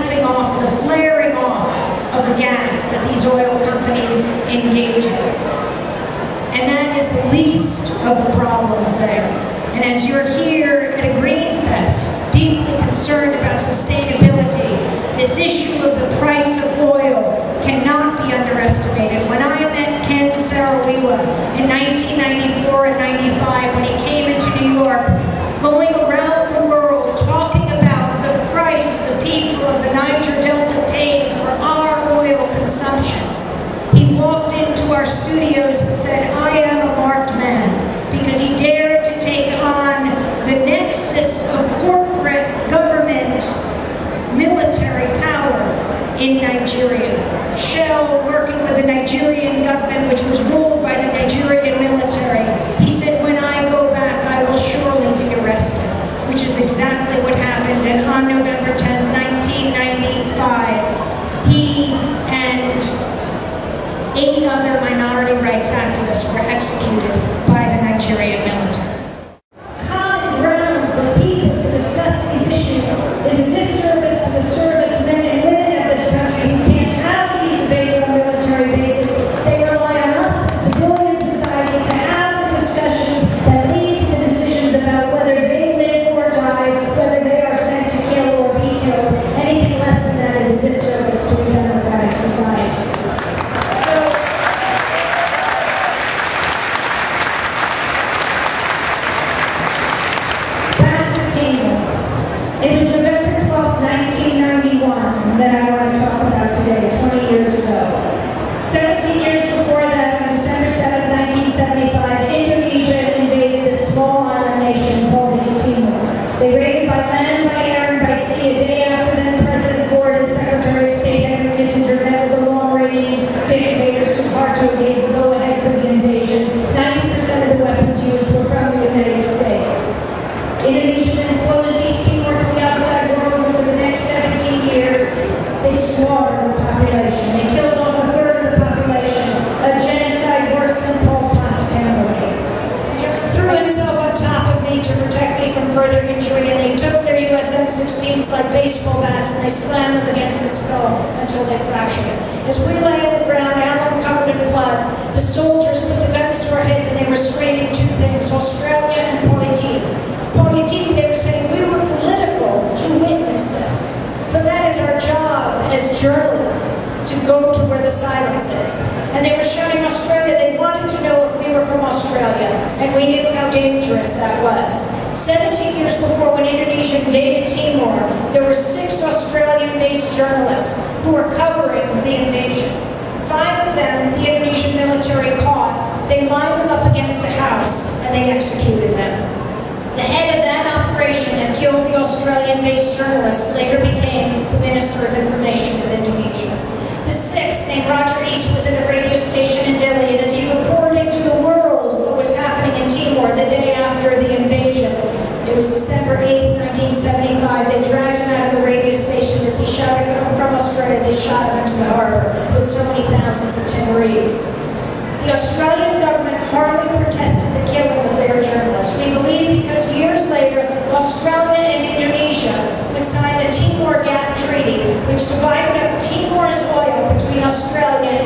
gassing off, the flaring off of the gas that these oil companies engage in. And that is the least of the problems there. And as you're here at a Green Fest, deeply concerned about sustainability, this issue of the price of oil cannot be underestimated. When I met Ken Saro-Wiwa in 1994 and 95, when he came into New York, going around the world talking about the price the people of the Niger Delta paid for our oil consumption, he walked into our studios and said, "I am a marked man," because he dared to take on the nexus of corporate government military power in Nigeria. Shell working with the Nigerian government, which was ruled by the Nigerian military. He said, "When I go back, I will surely be arrested," which is exactly what happened. And on November 10, 1995, he and 8 other minority rights activists were executed by the Nigerian military. Common ground for people to discuss these issues is a disservice to the servicemen and women of this country who can't have these debates on military bases. They rely on us, civilian society, to have the discussions that lead to the decisions about whether they live or die, whether they are sent to kill or be killed. Anything less than that is a disservice to a democratic society. It was November 12, 1991 that I want to talk about today, 20 years ago. 17 years before that, on December 7, 1975, Indonesia invaded this small island nation called East Timor. They raided by land, by air, and by sea. A day after then, President Ford and Secretary of State Henry Kissinger met with the long-reigning dictator Suharto gave the go-ahead for the invasion. 90% of the weapons used were from the United States. Indonesia then closed East Timor to the outside world, and for the next 17 years, they slaughtered the population. They killed off a third of the population, a genocide worse than Pol Pot's Cambodia. He threw himself on top of me to protect me from further injury, and they took their US M16s like baseball bats and they slammed them against his skull until they fractured it. As we lay on the ground, Alan covered in blood, the soldiers put the guns to our heads and they were screaming 2 things, Australia and politique. Politique, they were saying we were political to witness this. But that is our job as journalists, to go to where the silence is. And they were shouting Australia. They wanted to know if we were from Australia. And we knew how dangerous that was. 17 years before, when Indonesia invaded Timor, there were 6 Australian-based journalists who were covering the invasion. 5 of them, the Indonesian military caught. They lined them up against a house and they executed them. The head of that operation that killed the Australian-based journalist later became the Minister of Information of Indonesia. The 6th, named Roger East, was at a radio station in Delhi, and as he reported to the world what was happening in Timor the day after the invasion, it was December 8, 1975, they dragged him out of the radio station as he shouted from Australia. They shot him into the harbor with so many thousands of Timorese. The Australian government hardly protested the killing of their journalists. We believe because years later, Australia and Indonesia would sign the Timor Gap Treaty, which divided up Timor's oil between Australia